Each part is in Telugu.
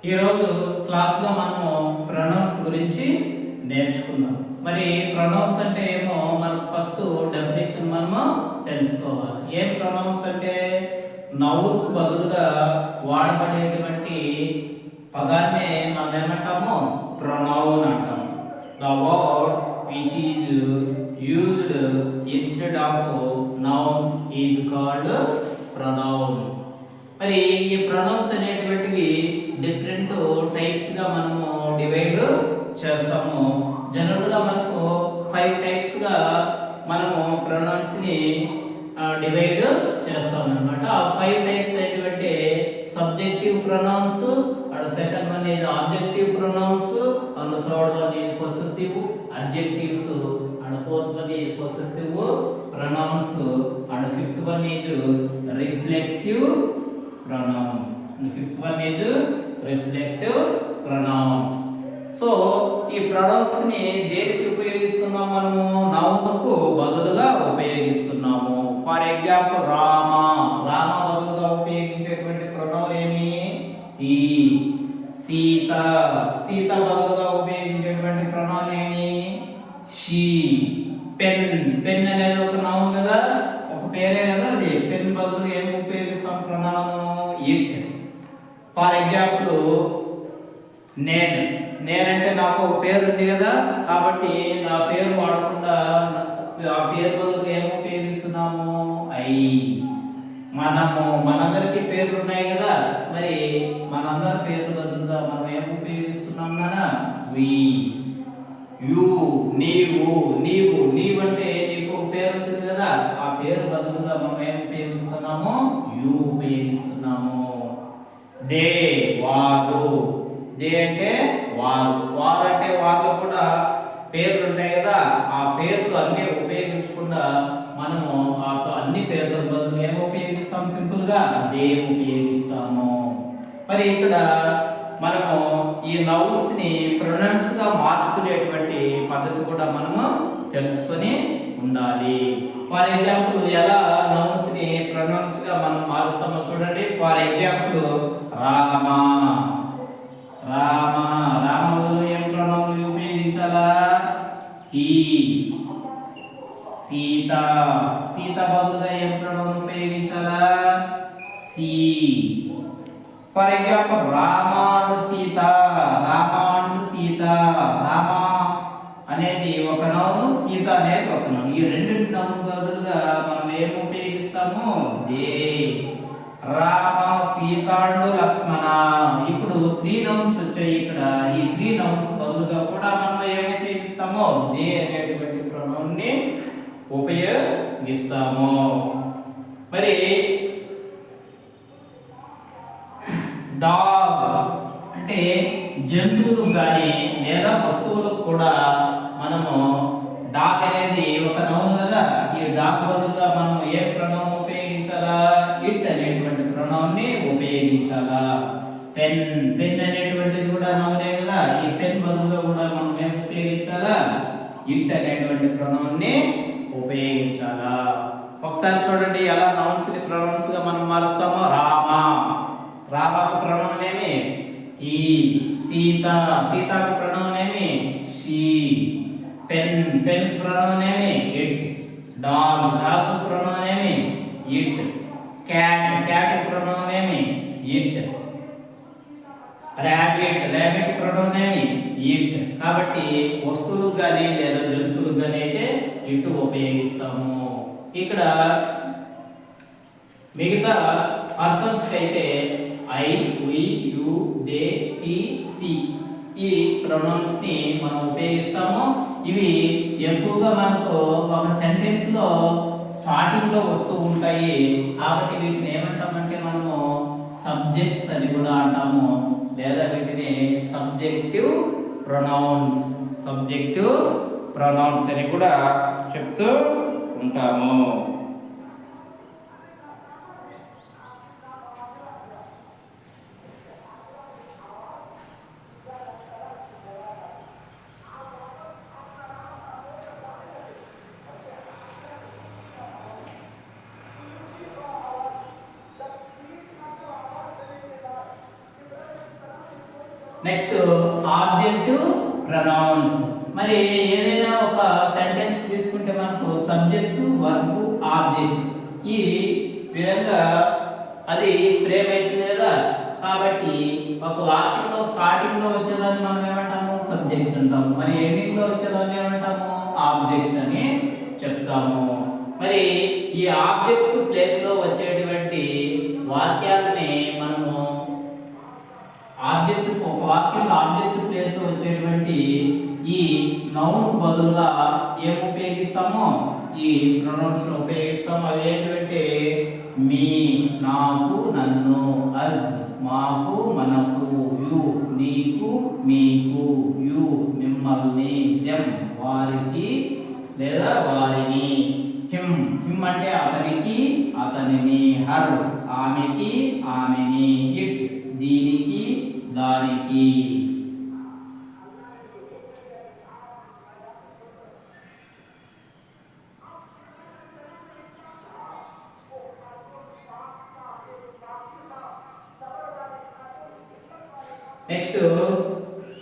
ఈరోజు క్లాస్లో మనము ప్రొనౌన్స్ గురించి నేర్చుకుందాం. మరి ప్రొనౌన్స్ అంటే ఏమో మనకు ఫస్ట్ డెఫినేషన్ మనము తెలుసుకోవాలి. ఏం ప్రొనౌన్స్ అంటే నౌన్కు బదులుగా వాడబడేటువంటి పదాన్ని మనం ఏమంటాము? ప్రొనౌన్ అంటాము. The word which is used instead of noun is called pronoun. మరి ఈ ప్రొనౌన్స్ అనేటువంటివి డిఫరెంట్ టైప్స్ గా మనము డివైడ్ చేస్తాము. జనరల్ గా మనకు 5 టైప్స్ గా మనము ప్రొనౌన్స్ ని డివైడ్ చేస్తాం అన్నమాట. ఆ 5 టైప్స్ ఏంటంటే subjective pronouns, and second one is objective pronouns, and third one is possessive adjectives, and fourth one is possessive pronouns, and fifth one is reflexive pronouns, and fifth one is reflexive pronouns. So ఈ ప్రొనౌన్స్ ని దేనికి ఉపయోగిస్తున్నాం? మనము నౌన్ కు బదులుగా ఉపయోగిస్తున్నాము. ఫర్ ఎగ్జాంపుల్ రామ, రామ బదులుగా ఉపయోగించేటువంటి ప్రొనౌన్ ఏమి? ఈ. సీత, సీత బదులుగా ఉపయోగించేటువంటి ప్రొనౌన్ ఏమి? షీ. పెన్, పెన్ అనేది ఒక నౌన్ కదా, ఒక పేరే కదా అది. పెన్ బదులు ఏమి ఉపయోగిస్తాం ప్రొనౌన్? ఇట్. ఫర్ ఎగ్జాంపుల్ నేను, నేనంటే నాకు ఒక పేరు ఉంది కదా, కాబట్టి నా పేరు వాడకుండా ఆ పేరు బదులు ఏమి ఉపయోగిస్తున్నాము? ఐ. మనము, మనందరికీ పేర్లు ఉన్నాయి కదా, మరి మనందరి పేర్లు బదులుగా మనం ఏమి ఉపయోగిస్తున్నాం నానా? వి. యు, నీవు, నీవు, నీవంటే నీకు ఒక పేరు ఉంటుంది కదా, ఆ పేరు బదులుగా మనం ఏమి ఉపయోగిస్తున్నాము? యు ఉపయోగిస్తున్నాము. దే, వారు, దే అంటే వారు, వారు అంటే వాళ్ళు కూడా పేర్లు ఉంటాయి కదా, ఆ పేర్లు అన్ని ఉపయోగించకుండా మనము ఆ అన్ని పేర్ల బదులు ఏమి ఉపయోగిస్తాం? సింపుల్ గా దే ఉపయోగిస్తాము. మరి ఇక్కడ మనము ఈ నౌన్స్ ని ప్రొనౌన్స్ గా మార్చుకునేటువంటి పద్ధతి కూడా మనము తెలుసుకొని ఉండాలి. ఫర్ ఎగ్జాంపుల్ ఎలా నౌన్స్ ని ప్రొనౌన్స్ గా మనం మారుస్తామో చూడండి. ఫర్ ఎగ్జాంపుల్ రామ, రామ, రామ బదులు ఏం ప్రొనౌన్ ఉపయోగించాలా? హీ. సీత, సీత బదులుగా ఏం ప్రొనౌన్ ఉపయోగించాలా? See. For example Rama and Sita, Rama and Sita, Rama అనేది ఒక నౌన్, సీత అనేది ఒక నౌన్. ఈ రెండు నౌన్ బదులుగా మనం ఏం ఉపయోగిస్తాము? దే. రామ, సీత అండ్ లక్ష్మణ. ఇప్పుడు 3 నౌన్స్ వచ్చాయి ఇక్కడ. ఈ 3 నౌన్స్ బదులుగా కూడా మనం ఏం ఉపయోగిస్తాము? దే అనేటువంటి ప్రొనౌన్ ని ఉపయోగిస్తాము. మరి డాగ్ అంటే జంతువులు కానీ లేదా వస్తువులకు కూడా మనము డాగ్ అనేది ఒక నౌన్ కదా, ఈ డాగ్ బదులుగా మనం ఏ ప్రొనౌన్ ఉపయోగించాలా? ఇట్ అనేటువంటి ప్రొనౌన్ ని ఉపయోగించాలా. పెన్, పెన్ అనేటువంటిది కూడా నౌనే కదా, ఈ పెన్ బదులుగా కూడా మనం ఏం ఉపయోగించాలా? ఇట్ అనేటువంటి ప్రొనౌన్ ని ఉపయోగించాలా. ఒకసారి చూడండి ఎలా నౌన్స్ ని ప్రొనౌన్స్ గా మనం మారుస్తామో. రామ, రామకు ప్రొనౌన్ ఏమి? ఈ. సీత, సీతకు ప్రొనౌన్ ఏమి? షీ. పెన్, పెన్ ప్రొనౌన్ ఏమి? ఇట్. డాగ్, డాగ్ ప్రొనౌన్ ఏమి? ఇట్. క్యాట్, క్యాట్ ప్రొనౌన్ ఏమి? ఇట్. రాబిట్, రాబిట్ ప్రొనౌన్ ఏమి? ఇట్. కాబట్టి వస్తువులకు కానీ లేదా జంతువులకు కానీ అయితే ఇట్ ఉపయోగిస్తాము. ఇక్కడ మిగతా పర్సన్స్ అయితే I, we, you, they, he, she ఈ ప్రొనౌన్స్ ని మనం ఉపయోగిస్తాము. ఇవి ఎక్కువగా మనకు ఒక సెంటెన్స్ లో స్టార్టింగ్ లో వస్తూ ఉంటాయి, కాబట్టి వీటిని ఏమంటామంటే మనము సబ్జెక్ట్స్ అని కూడా అంటాము, లేదా వీటిని సబ్జెక్టివ్ ప్రొనౌన్స్, సబ్జెక్టివ్ ప్రొనౌన్స్ అని కూడా చెప్తూ ఉంటాము. Next objective pronouns. మరి ఏదైనా ఒక సెంటెన్స్ తీసుకుంటే మనకు సబ్జెక్టు, వర్బ్, ఆబ్జెక్ట్ ఈ విధంగా అది ఫ్రేమ్ అవుతుంది కదా. కాబట్టి ఒక వాక్యంలో స్టార్టింగ్ లో వచ్చేదాన్ని మనం ఏమంటాము, సబ్జెక్ట్ అంటాము. మరి ఎండింగ్ లో వచ్చేదాన్ని ఏమంటాము, ఆబ్జెక్ట్ అని చెప్తాము. మరి ఈ ఆబ్జెక్ట్ ప్లేస్ లో వచ్చేటువంటి వాక్యాలని మనము ఆబ్జెక్ట్, ఒక వాక్యంలో ఆబ్జెక్ట్ ప్లేస్ లో వచ్చేటువంటి ఈ నౌన్ బదులుగా ఏం ఉపయోగిస్తామో ఈ ప్రొనౌన్స్ లో ఉపయోగిస్తాము. అవి ఏంటంటే మీ, నాకు, నన్ను, అస్, మాకు, మనకు, యు, నీకు, మీకు, యు, మిమ్మల్ని, దెమ్, వారికి లేదా వారిని, హిమ్, హిమ్ అంటే అతనికి, అతనిని, హర్, ఆమెకి, ఆమెని, ఇట్, దీనికి, దానికి. Next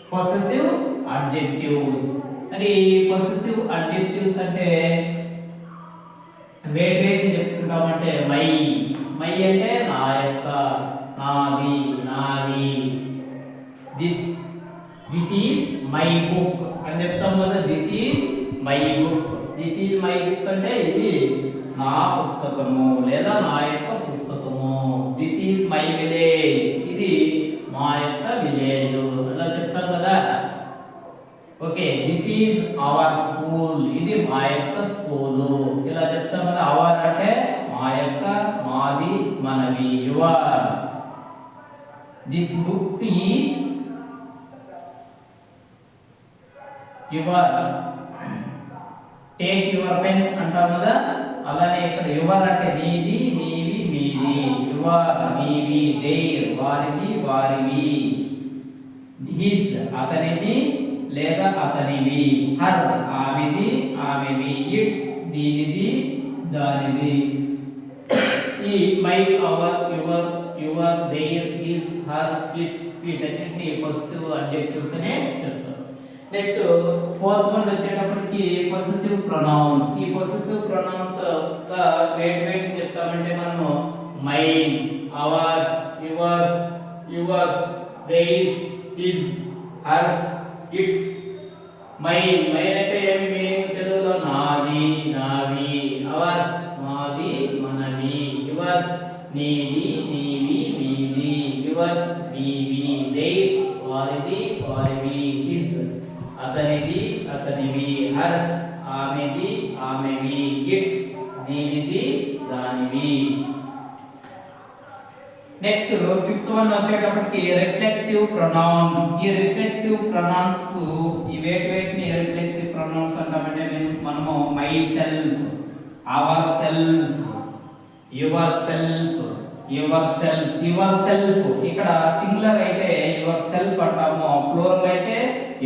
possessive adjectives. మరి పొసెసివ్ అడ్జెక్టివ్స్ అంటే వేటి చెప్తుంటామంటే మై, మై అంటే నా యొక్క, నాది, నాది. This, this is my book అని చెప్తాం కదా. This is my book, this is my book అంటే ఇది నా పుస్తకము లేదా నా యొక్క పుస్తకము. దిస్ ఈజ్ మై విలేజ్, ఇది మా యొక్క విలేజ్ అలా చెప్తాం కదా. Okay, this is our school, ఇది మా యొక్క స్కూలు ఇలా చెప్తాం కదా. అవర్ అంటే మా యొక్క, మాది, మనవి, your. This book is your. Take your pen అంటాం కదా. అలానే ఇక్కడ యువర్ అంటే నీది, నీవి, మీది. యువర్ నీవి, దేర్ వారిది, వారివి. హిస్ అతనిది లేదా అతనివి. హర్ ఆమెది, ఆమెవి. ఇట్స్ దీనిది, దానిది. ఈ my, our, your, your, their, his, her, its వీటన్నిటిని పొసెసివ్ అడ్జెక్టివ్స్ అనే చెప్తారు. నెక్స్ట్ ఫోర్త్ వన్ వచ్చేటప్పటికి పొసెసివ్ ప్రొనౌన్స్. ఈ పొసెసివ్ ప్రొనౌన్స్ గా వేట్ చెప్తామంటే మనము mine, ours, yours, yours, theirs, his, hers, its. Mine, mine అంటే ఏమి మీనింగ్ తెలుగులో? నాది, నావి. అవర్స్ మాది, మనవి. యువర్స్ నీది, నీవి, మీది. యువర్స్ మీవి. దేర్స్ వారిది, వారివి. హిస్ అతనిది, అతనివి. హర్స్ ఆమెది, ఆమెవి. ఇట్స్ దీనిది, దానివి. నెక్స్ట్ ఫిఫ్త్ వన్ వచ్చేటప్పటికి రిఫ్లెక్సివ్ ప్రొనౌన్స్. ఈ రిఫ్లెక్సివ్ ప్రొనౌన్స్ ఈ వేటిని రిఫ్లెక్సివ్ ప్రొనౌన్స్ అంటామంటే మనము myself, ourselves, yourself, yourselves. Yourself ఇక్కడ సింగులర్ అయితే యువర్ సెల్ఫ్ అంటాము, ప్లూరల్ అయితే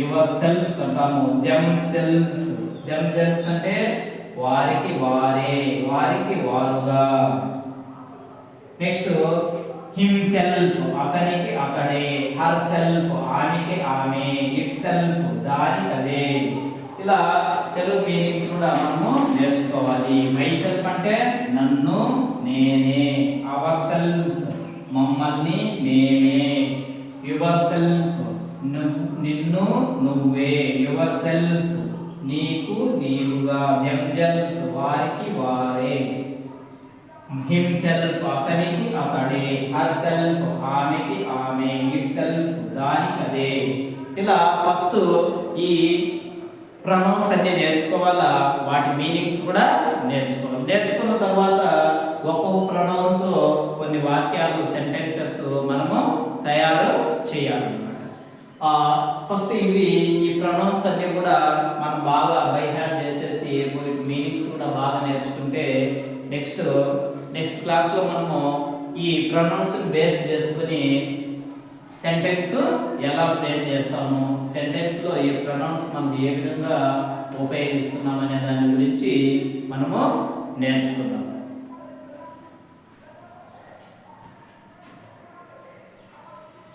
యువర్ సెల్ఫ్స్ అంటాము. దెమ్ సెల్ఫ్స్, దెమ్ సెల్ఫ్స్ అంటే వారికి వారే, వారికి వారుగా. నెక్స్ట్ హిమ్సెల్ఫ్ అతనికి అతడే. హర్ సెల్ఫ్ ఆమెకి ఆమె. ఇట్ సెల్ఫ్ దానికి అదే. ఇలా తెలుగు మీనింగ్స్ కూడా మనము నేర్చుకోవాలి. మై సెల్ఫ్ అంటే నన్ను, నేనే. అవర్ సెల్ఫ్స్ మమ్మల్ని, మేమే. యువర్ సెల్ఫ్ నిన్ను, నువ్వే. యువర్ సెల్ఫ్స్ నీకు, నీవుగా. దెమ్సెల్ఫ్స్ వారికి వారే. హిమ్సెల్ఫ్ అతనికి అతడే. హర్ సెల్ఫ్ ఆమెకి ఆమె. ఇట్ సెల్ఫ్ దానికి అదే. ఇలా ఫస్ట్ ఈ ప్రొనౌన్స్ అన్ని నేర్చుకోవాలా, వాటి మీనింగ్స్ కూడా నేర్చుకోవాలి. నేర్చుకున్న తర్వాత ఒక్కొక్క ప్రొనౌన్ తో కొన్ని వాక్యాలు, సెంటెన్సెస్ మనము తయారు చేయాలన్నమాట. ఫస్ట్ ఈ ప్రొనౌన్స్ అన్ని కూడా మనం బాగా బై హార్ట్ చేసేసి మీనింగ్స్ కూడా బాగా నేర్చుకుంటే నెక్స్ట్ క్లాస్లో మనము ఈ ప్రొనౌన్స్ బేస్ చేసుకుని సెంటెన్స్ ఎలా ఫ్రేమ్ చేస్తాము, సెంటెన్స్లో ఈ ప్రొనౌన్స్ మనం ఏ విధంగా ఉపయోగిస్తున్నాం అనే దాని గురించి మనము నేర్చుకుందాం.